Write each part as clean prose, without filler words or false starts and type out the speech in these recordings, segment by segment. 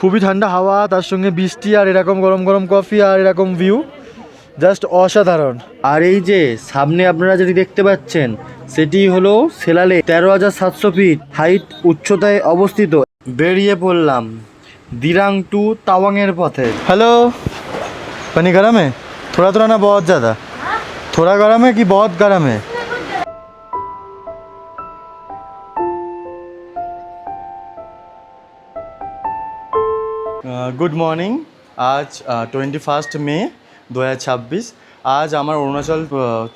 খুবই ঠান্ডা হাওয়া, তার সঙ্গে বৃষ্টি, আর এরকম গরম গরম কফি, আর এরকম ভিউ, জাস্ট অসাধারণ। আর এই যে সামনে আপনারা যেটি দেখতে পাচ্ছেন সেটি হলো সেলালে 13,700 ফিট হাইট উচ্চতায় অবস্থিত। বেরিয়ে পড়লাম দিরাং টু তাওয়াংয়ের পথে। हेलो, पानी गर्म है? थोड़ा थोड़ा ना बहुत ज़्यादा? थोड़ा गर्म है कि बहुत गर्म है? Good morning. আজ 21 মে 2026। আজ আমার অরুণাচল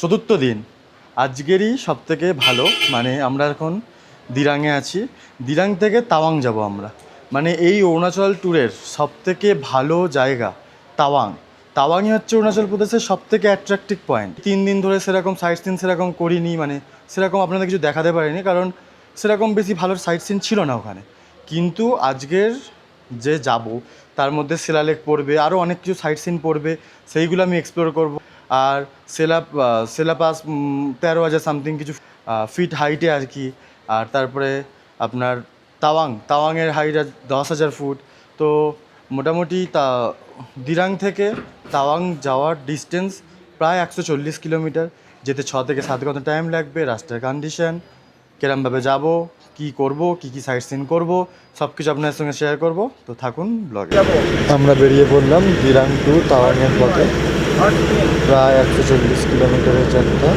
চতুর্থ দিন। আজকেরই সবথেকে ভালো, মানে আমরা এখন দিরাংয়ে আছি। দিরাং থেকে তাওয়াং যাব আমরা। মানে এই অরুণাচল ট্যুরের সবথেকে ভালো জায়গা তাওয়াং। তাওয়াংই হচ্ছে অরুণাচল প্রদেশের সবথেকে অ্যাট্রাকটিভ পয়েন্ট। 3 দিন ধরে সেরকম সাইট সিন সেরকম করিনি, মানে সেরকম আপনাদের কিছু দেখাতে পারিনি, কারণ সেরকম বেশি ভালো সাইট সিন ছিল না ওখানে। কিন্তু আজকের যে যাব তার মধ্যে সেলালেক পড়বে, আরও অনেক কিছু সাইট সিন পড়বে, সেইগুলো আমি এক্সপ্লোর করব। আর সেলাপাস 13,000 সামথিং কিছু ফিট হাইটে আর কি। আর তারপরে আপনার তাওয়াংয়ের হাইট 10,000 ফুট। তো মোটামুটি দিরাং থেকে তাওয়াং যাওয়ার ডিস্টেন্স প্রায় 140 কিলোমিটার। যেতে 6 থেকে 7 ঘন্টা টাইম লাগবে। রাস্তার কন্ডিশন, কিরমভাবে যাব, কি করব, কি কি সাইট সিন করব, সব কিছু আপনার সঙ্গে শেয়ার করব। তো থাকুন ব্লগে। আমরা বেরিয়ে পড়লাম দিরাং টু তাওয়াংয়ের পথে। প্রায় 140 কিলোমিটারের যাত্রা,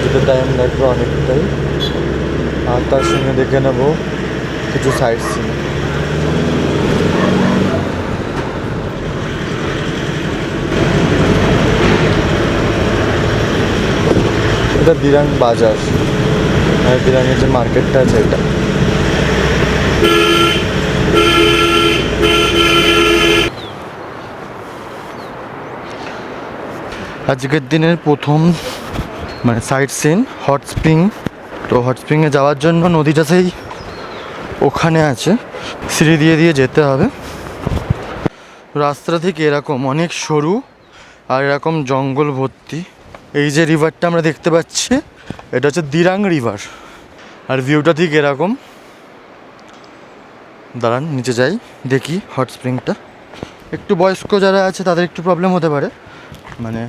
যেতে টাইম লাগবে অনেকটাই। আর তার সঙ্গে দেখে নেব কিছু সাইট সিন। এটা দিরাং বাজার, আর দিরাংয়ের যে মার্কেটটা আছে এটা। আজকের দিনের প্রথম মানে সাইট সিন হট স্প্রিং। তো হট স্প্রিংয়ে যাওয়ার জন্য নদীটা সেই ওখানে আছে, সিঁড়ি দিয়ে দিয়ে যেতে হবে। রাস্তা ঠিক এরকম অনেক সরু, আর এরকম জঙ্গল ভর্তি। এই যে রিভারটা আমরা দেখতে পাচ্ছি, এটা হচ্ছে দিরাং রিভার। আর ভিউটা ঠিক এরকম। দাঁড়ান নিচে যাই, দেখি হট স্প্রিংটা। একটু বয়স্ক যারা আছে তাদের একটু প্রবলেম হতে পারে, মানে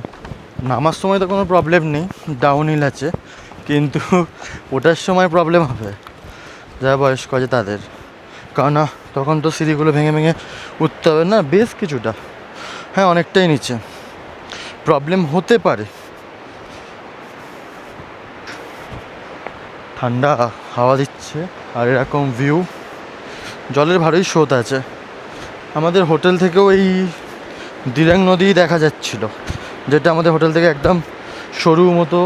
নামার সময় তো কোনো প্রবলেম নেই, ডাউন হিল আছে, কিন্তু ওঠার সময় প্রবলেম হবে যারা বয়স্ক আছে তাদের। কারণ না তখন তো সিঁড়িগুলো ভেঙে ভেঙে উঠতে হবে না, বেশ কিছুটা, হ্যাঁ অনেকটাই নিচে, প্রবলেম হতে পারে। ঠান্ডা হাওয়া দিচ্ছে, আর এরকম ভিউ, জলের ভালোই স্রোত আছে। আমাদের হোটেল থেকেও এই দিরাং নদী দেখা যাচ্ছিল, যেটা আমাদের হোটেল থেকে একদম সরু মতো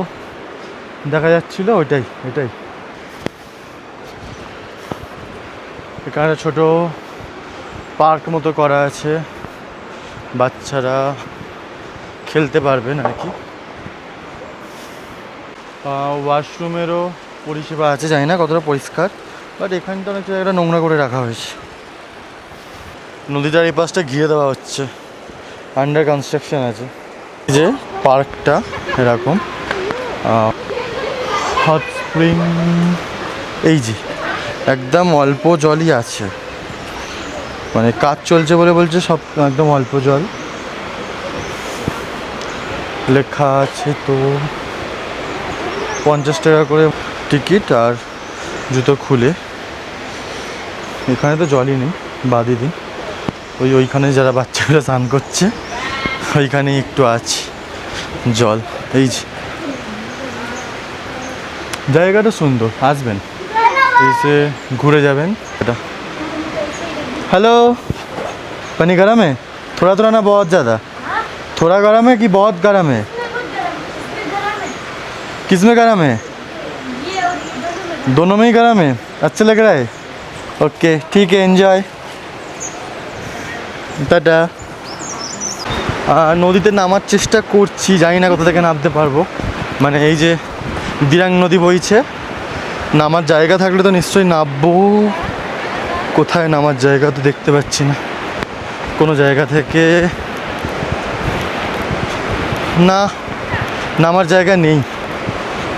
দেখা যাচ্ছিল, এটাই। এখানে ছোট পার্ক মতো করা আছে, বাচ্চারা খেলতে পারবেন আর কি। ওয়াশরুমেরও পরিষেবা আছে, জানি না কতটা পরিষ্কার, বাট এখানটা অনেক জায়গাটা নোংরা করে রাখা হয়েছে। নদীটার এই পাশটা ঘিরে দেওয়া হচ্ছে, আন্ডার কনস্ট্রাকশন আছে। এই যে পার্কটা এরকম, হট স্প্রিং, এই যে একদম অল্প জলই আছে, মানে কাজ চলছে বলে বলছে সব একদম অল্প জল। লেখা আছে তো 50 টাকা করে টিকিট, আর জুতো খুলে। এখানে তো জলই নেই, বাদই দিন। ওইখানে যারা বাচ্চাগুলো স্নান করছে ওইখানেই একটু আছে জল। এই যে জায়গাটা সুন্দর, আসবেন, এসে ঘুরে যাবেন। এটা हेलो, पानी गर्म है? थोड़ा थोड़ा ना बहुत ज़्यादा? थोड़ा गर्म है कि बहुत गर्म है? किस में गर्म है? दोनों में ही गर्म है। अच्छा लग रहा है? ओके ठीक है, एंजॉय, টাটা। নদীতে নামার চেষ্টা করছি, জানি না কোথা থেকে নামতে পারবো। মানে এই যে দিরাং নদী বইছে, নামার জায়গা থাকলে তো নিশ্চয়ই নামবো। কোথায় নামার জায়গা তো দেখতে পাচ্ছি না কোনো জায়গা থেকে, না নামার জায়গা নেই।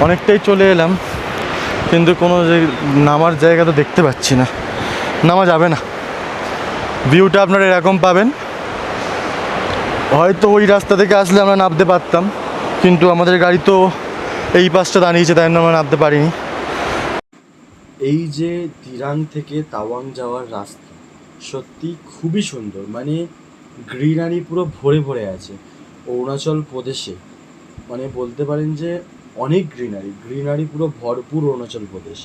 অনেকটাই চলে এলাম, কিন্তু কোনো নামার জায়গা তো দেখতে পাচ্ছি না, নামা যাবে না। ভিউটা আপনারা এরকম পাবেন। হয়তো ওই রাস্তা থেকে আসলে আমরা নামতে পারতাম, কিন্তু আমাদের গাড়ি তো এই পাশটা দাঁড়িয়েছে, তাই জন্য আমরা নামতে পারিনি। এই যে দিরাং থেকে তাওয়াং যাওয়ার রাস্তা সত্যি খুবই সুন্দর, মানে গ্রিনারি পুরো ভরে ভরে আছে অরুণাচল প্রদেশে। মানে বলতে পারেন যে অনেক গ্রিনারি পুরো ভরপুর অরুণাচল প্রদেশ।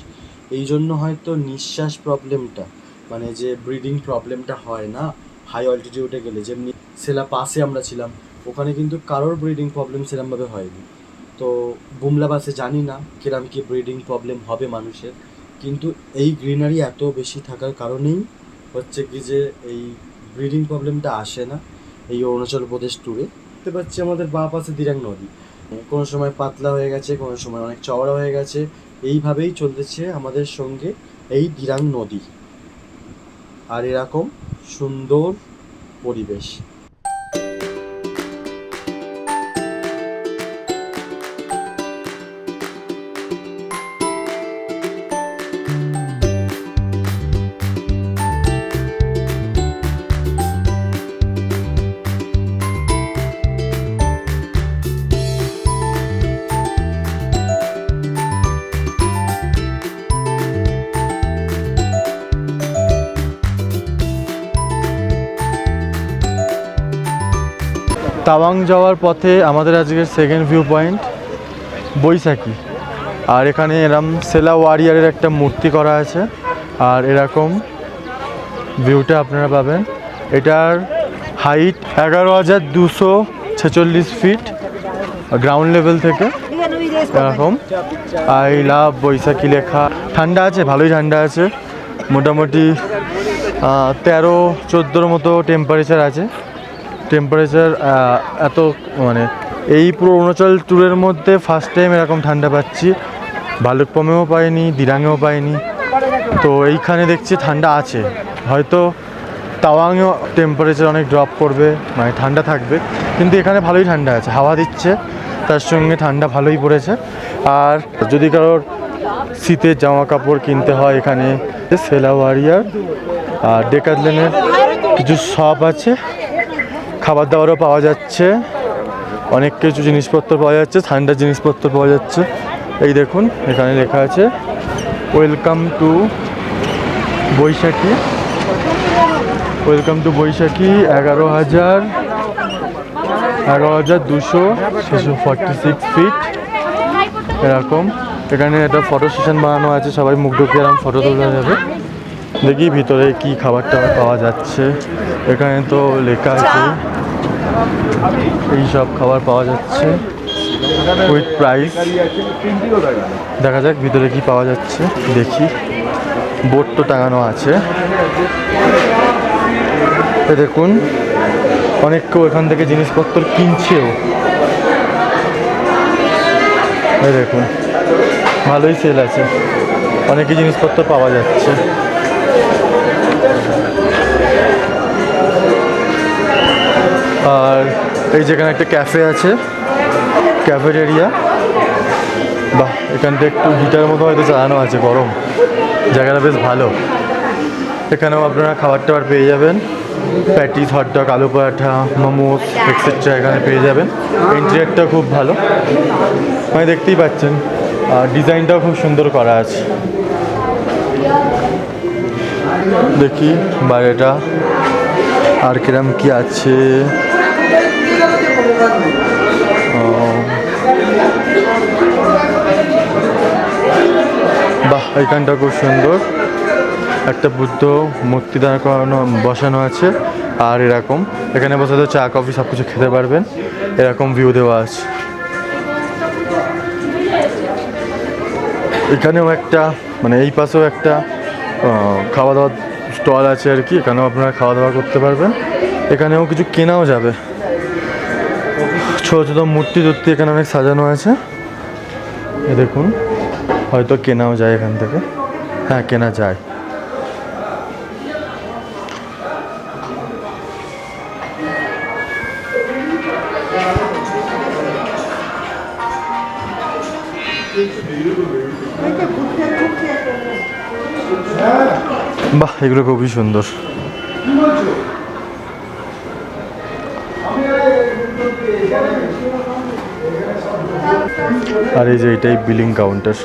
এই জন্য হয়তো নিঃশ্বাস প্রবলেমটা, মানে যে ব্রিদিং প্রবলেমটা হয় না হাই অল্টিটিউডে গেলে, যেমনি সেলা পাসে আমরা ছিলাম, ওখানে কিন্তু কারোর ব্রিদিং প্রবলেম সেরকমভাবে হয়নি। তো বুমলা বাসে জানি না কিরম কি ব্রিদিং প্রবলেম হবে মানুষের, কিন্তু এই গ্রিনারি এত বেশি থাকার কারণেই হচ্ছে কি যে এই ব্রিদিং প্রবলেমটা আসে না এই অরুণাচল প্রদেশ ট্যুরে। দেখতে পাচ্ছি আমাদের বাঁ পাশে দিরাং নদী, কোনো সময় পাতলা হয়ে গেছে, কোনো সময় অনেক চওড়া হয়ে গেছে, এইভাবেই চলতেছে আমাদের সঙ্গে এই দিরাং নদী। আর এরকম সুন্দর পরিবেশ। তাওয়াং যাওয়ার পথে আমাদের আজকের সেকেন্ড ভিউ পয়েন্ট বৈশাখী। আর এখানে এরম সেলা ওয়ারিয়ারের একটা মূর্তি করা আছে, আর এরকম ভিউটা আপনারা পাবেন। এটার হাইট 11,246 ফিট গ্রাউন্ড লেভেল থেকে। এরকম আই লাভ বৈশাখী লেখা। ঠান্ডা আছে, ভালোই ঠান্ডা আছে, মোটামুটি 13-14 মতো টেম্পারেচার আছে। টেম্পারেচার এত, মানে এই পুরো অরুণাচল ট্যুরের মধ্যে ফার্স্ট টাইম এরকম ঠান্ডা পাচ্ছি। ভালুকপমেও পাইনি, দিরাঙেও পাইনি, তো এইখানে দেখছি ঠান্ডা আছে। হয়তো তাওয়াংয়েও টেম্পারেচার অনেক ড্রপ করবে, মানে ঠান্ডা থাকবে, কিন্তু এখানে ভালোই ঠান্ডা আছে, হাওয়া দিচ্ছে, তার সঙ্গে ঠান্ডা ভালোই পড়েছে। আর যদি কারোর শীতের জামা কাপড় কিনতে হয়, এখানে সেলা ওয়ারিয়ার আর ডেকাথলনের কিছু শপ আছে, খাবার দাবারও পাওয়া যাচ্ছে, অনেক কিছু জিনিসপত্র পাওয়া যাচ্ছে, ঠান্ডার জিনিসপত্র পাওয়া যাচ্ছে। এই দেখুন এখানে লেখা আছে welcome to Baishakhi, welcome to Baishakhi. 11,246 feet এরকম। এখানে একটা ফটো সেশন বানানো আছে, সবাই মুখ ঢুকিয়ে এরকম ফটো তোলা যাবে। দেখি ভিতরে কি খাবার টাবার পাওয়া যাচ্ছে। এখানে তো লেখা আছে এই সব খাবার পাওয়া যাচ্ছে উইথ প্রাইস। দেখা যাক ভিতরে কি পাওয়া যাচ্ছে, দেখি। বোর্ড তো টাঙানো আছে, দেখুন অনেক কেউ এখান থেকে জিনিসপত্র কিনছেও। এই দেখুন ভালোই সেল আছে, অনেকই জিনিসপত্র পাওয়া যাচ্ছে। আর এই যেখানে একটা ক্যাফে আছে, ক্যাফেটেরিয়া। বাহ, এখানটা একটু হিটার মতো হয়তো চালানো আছে, গরম, জায়গাটা বেশ ভালো। এখানেও আপনারা খাবার টাবার পেয়ে যাবেন, প্যাটিস, হটডগ, আলু পরাঠা, মোমোস এক্সেট্রা এখানে পেয়ে যাবেন। ইন্টেরিয়রটা খুব ভালো, মানে দেখতেই পাচ্ছেন, আর ডিজাইনটাও খুব সুন্দর করা আছে। দেখি বাইরেটা আর কিরম কি আছে। বাহ, এইখানটা খুব সুন্দর, একটা বুদ্ধ মূর্তি দাঁড় করানো বসানো আছে। আর এরকম এখানে বসে তো চা কফি সব কিছু খেতে পারবেন, এরকম ভিউ দেওয়া আছে। এখানেও একটা, মানে এই পাশেও একটা খাওয়া দাওয়ার স্টল আছে আর কি, এখানেও আপনারা খাওয়া দাওয়া করতে পারবেন। এখানেও কিছু কেনাও যাবে, ছোটো ছোটো মূর্তি টুর্তি এখানে অনেক সাজানো আছে। এ দেখুন, হয়তো কেনাও যায় এখান থেকে, হ্যাঁ কেনা যায়। বাহ, এগুলো খুবই সুন্দর। আর এই যে এটাই বিলিং কাউন্টার।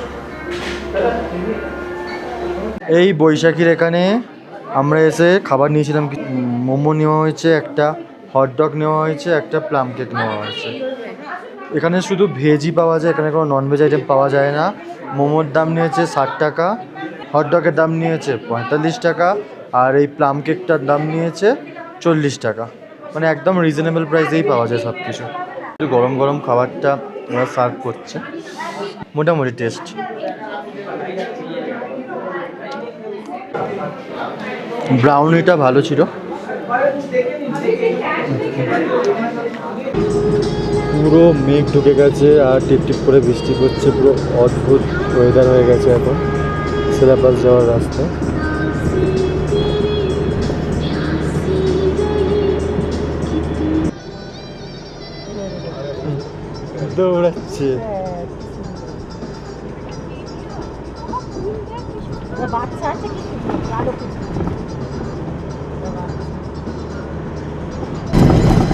এই বৈশাখীর এখানে আমরা এসে খাবার নিয়েছিলাম, মোমো নেওয়া হয়েছে, একটা হটডগ নেওয়া হয়েছে, একটা প্লাম কেক নেওয়া হয়েছে। এখানে শুধু ভেজই পাওয়া যায়, এখানে কোনো ননভেজ আইটেম পাওয়া যায় না। মোমোর দাম নিয়েছে 60 টাকা, হটডগের দাম নিয়েছে 45 টাকা, আর এই প্লাম কেকটার দাম নিয়েছে 40 টাকা। মানে একদম রিজনেবল প্রাইসেই পাওয়া যায় সব কিছু। গরম গরম খাবারটা ওরা সার্ভ করছে, মোটামুটি টেস্ট। ব্রাউনিটা ভালো ছিল। পুরো মেঘ ঢুকে গেছে আর টিপ টিপ করে বৃষ্টি পড়ছে, পুরো অদ্ভুত ওয়েদার হয়ে গেছে এখন সিলেবাস যাওয়ার রাস্তায়। দৌড়াচ্ছে।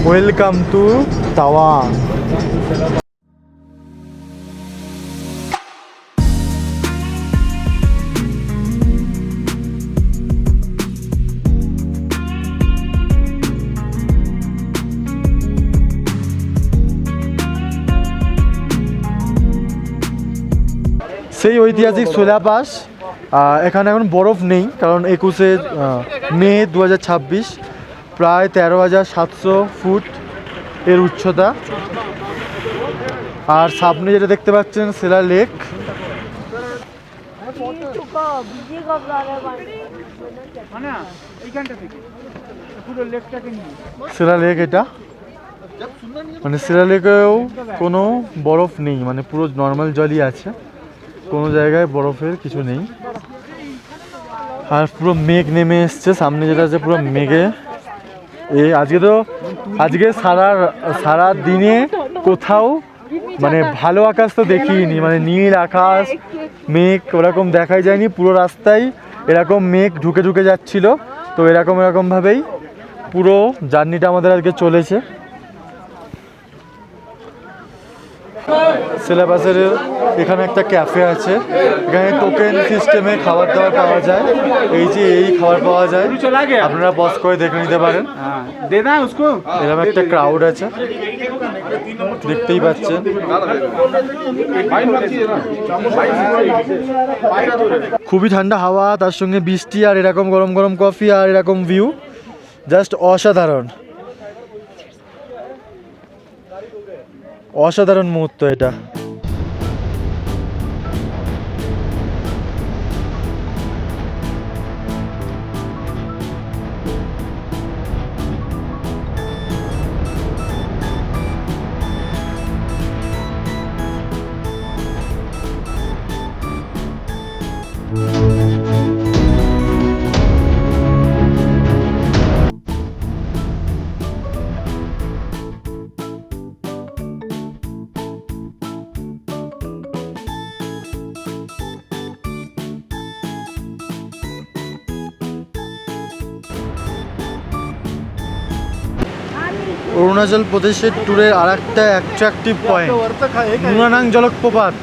Welcome to Tawang. সেই ঐতিহাসিক সোলা পাস। এখানে এখন বরফ নেই, কারণ 21শে মে 2026, প্রায় 13,700 ফুট এর উচ্চতা। আর সামনে যেটা দেখতে পাচ্ছেন সেলা লেক। সেলা লেক এটা, মানে সেলা লেকেও কোনো বরফ নেই, মানে পুরো নর্মাল জলই আছে, কোনো জায়গায় বরফের কিছু নেই। আর পুরো মেঘ নেমে এসছে সামনে, যেটা আছে পুরো মেঘে। আজকে সারা দিনে কোথাও মানে ভালো আকাশ তো দেখিনি, মানে নীল আকাশ মেঘ ওরকম দেখাই যায়নি। পুরো রাস্তায় এরকম মেঘ ঢুকে ঢুকে যাচ্ছিল। তো এরকমভাবেই পুরো জার্নিটা আমাদের আজকে চলেছে। সিলেবাসের এখানে একটা ক্যাফে আছে, এখানে টোকেন সিস্টেমে খাবার দাবার পাওয়া যায়। এই যে এই খাবার পাওয়া যায়, আপনারা পজ করে দেখে নিতে পারেন। এরকম একটা ক্রাউড আছে, দেখতেই পাচ্ছেন। খুবই ঠান্ডা হাওয়া, তার সঙ্গে বৃষ্টি, আর এরকম গরম গরম কফি, আর এরকম ভিউ, জাস্ট অসাধারণ অসাধারণ মুহূর্ত এটা। অরুণাচল প্রদেশের ট্যুরের আর একটা অ্যাট্রাকটিভ পয়েন্ট নুনানাং জলপ্রপাত।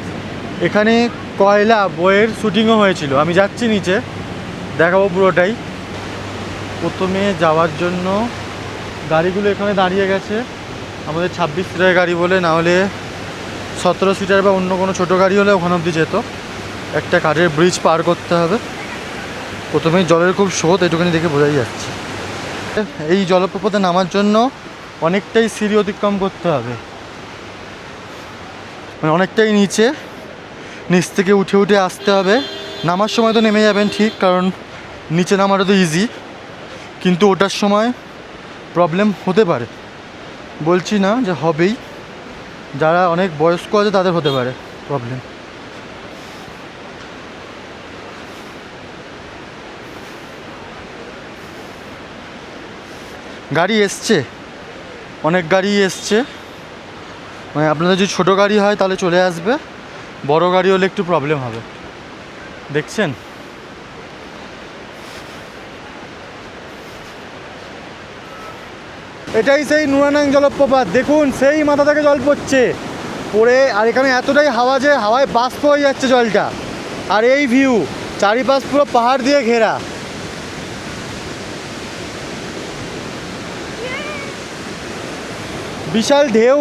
এখানে কয়লা বইয়ের শুটিংও হয়েছিল। আমি যাচ্ছি নিচে, দেখাবো পুরোটাই। প্রথমে যাওয়ার জন্য গাড়িগুলো এখানে দাঁড়িয়ে গেছে, আমাদের 26 সিটার গাড়ি বলে, না হলে 17 সিটার বা অন্য কোনো ছোটো গাড়ি হলে ওখানে অবধি যেত। একটা কাঠের ব্রিজ পার করতে হবে। প্রথমেই জলের খুব স্রোত, এটুখানি দেখে বোঝাই যাচ্ছে। এই জলপ্রপাতে নামার জন্য অনেকটাই সিঁড়ি অতিক্রম করতে হবে, মানে অনেকটাই নিচ থেকে উঠে উঠে আসতে হবে। নামার সময় তো নেমে যাবেন ঠিক, কারণ নিচে নামাটা তো ইজি, কিন্তু ওটার সময় প্রবলেম হতে পারে। বলছি না যে হবেই, যারা অনেক বয়স্ক আছে তাদের হতে পারে প্রবলেম। গাড়ি এসছে, অনেক গাড়ি এসছে, মানে আপনাদের যদি ছোটো গাড়ি হয় তাহলে চলে আসবে, বড় গাড়ি হলে একটু প্রবলেম হবে। দেখছেন এটাই সেই নুরানাং জলপ্রপাত, দেখুন সেই মাথা থেকে জল পড়ছে পড়ে, আর এখানে এতটাই হাওয়া যে হাওয়ায় বাষ্প হয়ে যাচ্ছে জলটা। আর এই ভিউ, চারিপাশ পুরো পাহাড় দিয়ে ঘেরা। বিশাল ঢেউ,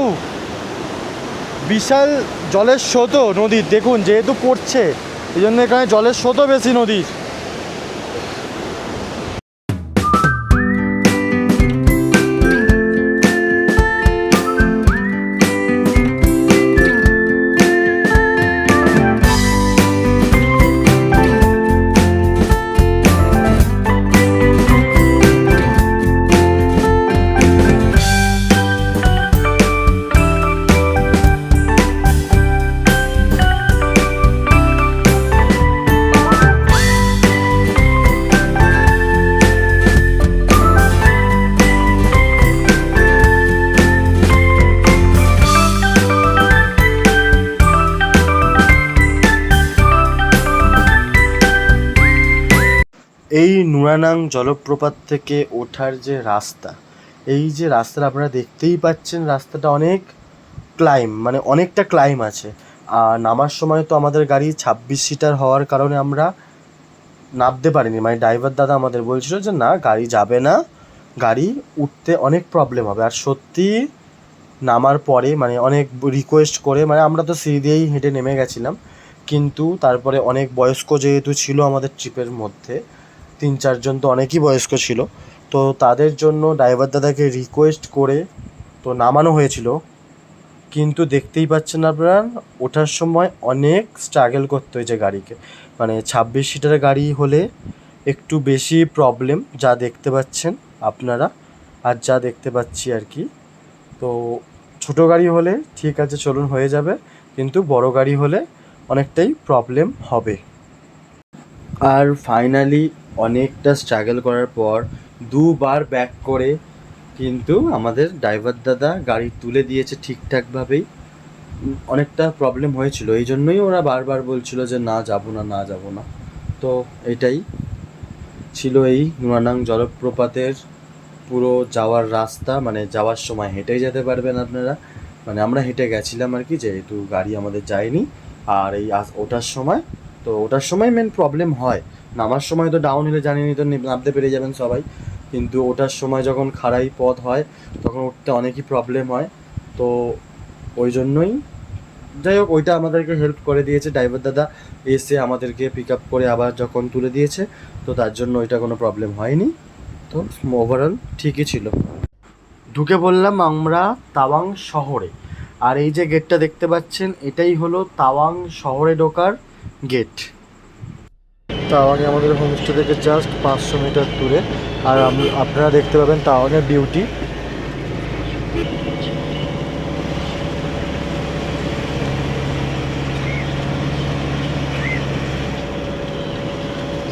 বিশাল জলের স্রোতও নদীর, দেখুন যেহেতু পড়ছে এই জন্য এখানে জলের স্রোতও বেশি নদীর। এই নুরানাং জলপ্রপাত থেকে ওঠার যে রাস্তা, এই যে রাস্তাটা আপনারা দেখতেই পাচ্ছেন, রাস্তাটা অনেক ক্লাইম, মানে অনেকটা ক্লাইম আছে। আর নামার সময় তো আমাদের গাড়ি 26 সিটার হওয়ার কারণে আমরা নামতে পারিনি, মানে ড্রাইভার দাদা আমাদের বলছিল যে না গাড়ি যাবে না, গাড়ি উঠতে অনেক প্রবলেম হবে। আর সত্যি নামার পরে মানে অনেক রিকোয়েস্ট করে, মানে আমরা তো সিঁড়ি দিয়েই হেঁটে নেমে গেছিলাম, কিন্তু তারপরে অনেক বয়স্ক যেহেতু ছিল আমাদের ট্রিপের মধ্যে, 3-4 জন তো অনেকই বয়স্ক ছিল, তো তাদের জন্য ড্রাইভার দাদাকে রিকোয়েস্ট করে তো নামানো হয়েছিল। কিন্তু দেখতেই পাচ্ছেন আপনারা, ওঠার সময় অনেক স্ট্রাগল করতে হয়েছে গাড়িকে, মানে 26 সিটারের গাড়ি হলে একটু বেশি প্রবলেম, যা দেখতে পাচ্ছেন আপনারা আর যা দেখতে পাচ্ছি আর কি। তো ছোটো গাড়ি হলে ঠিক আছে চলুন হয়ে যাবে, কিন্তু বড় গাড়ি হলে অনেকটাই প্রবলেম হবে। আর ফাইনালি অনেকটা স্ট্রাগল করার পর 2বার ব্যাক করে কিন্তু আমাদের ড্রাইভার দাদা গাড়ি তুলে দিয়েছে ঠিকঠাকভাবেই। অনেকটা প্রবলেম হয়েছিল, এই জন্যই ওরা বারবার বলছিল যে না যাবো না, না যাবো না। তো এটাই ছিল এই নুরানাং জলপ্রপাতের পুরো যাওয়ার রাস্তা, মানে যাওয়ার সময় হেঁটেই যেতে পারবেন আপনারা, মানে আমরা হেঁটে গেছিলাম আর কি, যেহেতু গাড়ি আমাদের যায়নি। আর এই ওঠার সময়, তো ওঠার সময় মেন প্রবলেম হয়, নামার সময় তো ডাউন হিলে জানিনি তো নামতে পেরে যাবেন সবাই, কিন্তু ওঠার সময় যখন খাড়াই পথ হয় তখন উঠতে অনেকই প্রবলেম হয়। তো ওই জন্যই যাই হোক ওইটা আমাদেরকে হেল্প করে দিয়েছে ড্রাইভার দাদা, এসে আমাদেরকে পিক আপ করে আবার যখন তুলে দিয়েছে, তো তার জন্য ওইটা কোনো প্রবলেম হয়নি। তো ওভারঅল ঠিকই ছিল। ঢুকে পড়লাম আমরা তাওয়াং শহরে, আর এই যে গেটটা দেখতে পাচ্ছেন এটাই হলো তাওয়াং শহরে ঢোকার গেট। তাওয়াংয়ে আমাদের হোমস্টে থেকে জাস্ট 500 মিটার দূরে, আর আপনারা দেখতে পাবেন তাওয়াংয়ের বিউটি।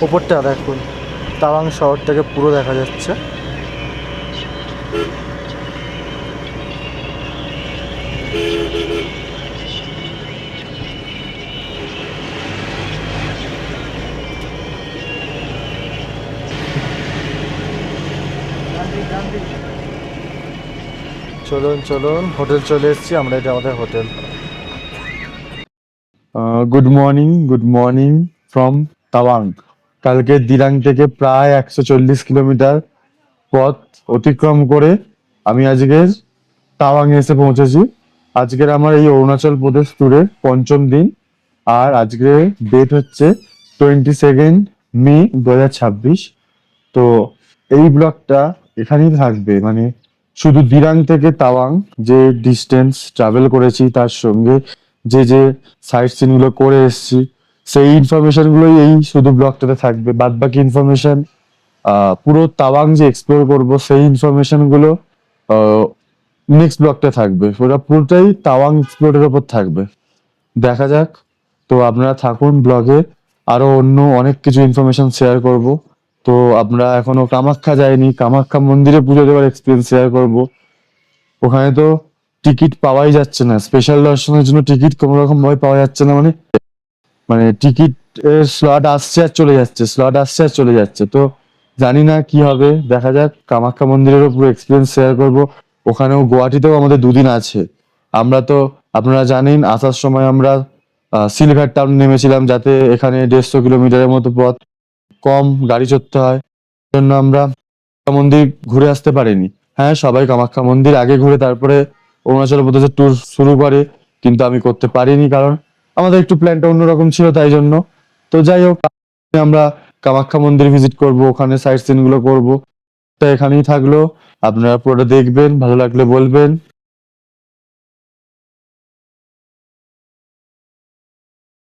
ওপরটা দেখুন, তাওয়াং শহরটাকে পুরো দেখা যাচ্ছে। চলুন চলুন, হোটেল চলে এসেছি আমরা, এটা আমাদের hotel. Good morning from Tawang. কালকে দিরাং থেকে প্রায় 140 কিলোমিটার পথ অতিক্রম করে আমি আজকের তাওয়াং এসে পৌঁছেছি। আজকের আমার এই অরুণাচল প্রদেশ ট্যুরের 5ম দিন, আর আজকে ডেট হচ্ছে 22 মে 2026। তো এই ব্লগটা এখানেই থাকবে, মানে শুধু দিরাং থেকে তাওয়াং যে ডিস্টেন্স ট্রাভেল করেছি, তার সঙ্গে যে যে সাইট সিন গুলো করে এসেছি, সেই ইনফরমেশন গুলোই এই শুধু ব্লগটাতে থাকবে। বাদ বাকি ইনফরমেশন পুরো তাওয়াং যে এক্সপ্লোর করব সেই ইনফরমেশন গুলো নেক্সট ব্লগটা থাকবে, ওটা পুরোটাই তাওয়াং এক্সপ্লোরের ওপর থাকবে। দেখা যাক, তো আপনারা থাকুন ব্লগে, আরো অন্য অনেক কিছু ইনফরমেশন শেয়ার করব। তো আমরা এখনো কামাখ্যা যাইনি, কামাখ্যা মন্দিরে পুজো দেওয়ার এক্সপিরিয়েন্স শেয়ার করব। ওখানে তো টিকিট পাওয়াই যাচ্ছে না, স্পেশাল দর্শনের জন্য টিকিট কোনো রকম ভাবে পাওয়া যাচ্ছে না, মানে মানে টিকিট স্লট আসছে আর চলে যাচ্ছে, স্লট আসছে আর চলে যাচ্ছে। তো জানি না কি হবে, দেখা যাক। কামাখ্যা মন্দিরেরও পুরো এক্সপিরিয়েন্স শেয়ার করব। ওখানেও গুয়াহাটিতেও আমাদের 2 দিন আছে। আমরা তো আপনারা জানেন আসার সময় আমরা সিলভার টাউন নেমেছিলাম, যাতে এখানে 150 কিলোমিটারের মতো পথ, কম গাড়ি চড়তে হয়, জন্য আমরা কামাখ্যা মন্দির ঘুরে আসতে পারিনি। হ্যাঁ, সবাই কামাখ্যা মন্দির আগে ঘুরে তারপরে অরুণাচল প্রদেশের ট্যুর শুরু করে, কিন্তু আমি করতে পারিনি, কারণ আমাদের একটু প্ল্যানটা অন্যরকম ছিল, তাই জন্য। তো যাই হোক, আমরা কামাখ্যা মন্দির ভিজিট করব, ওখানে সাইট সিন গুলো করবো। তো এখানেই থাকলো, আপনারা পুরোটা দেখবেন, ভালো লাগলে বলবেন।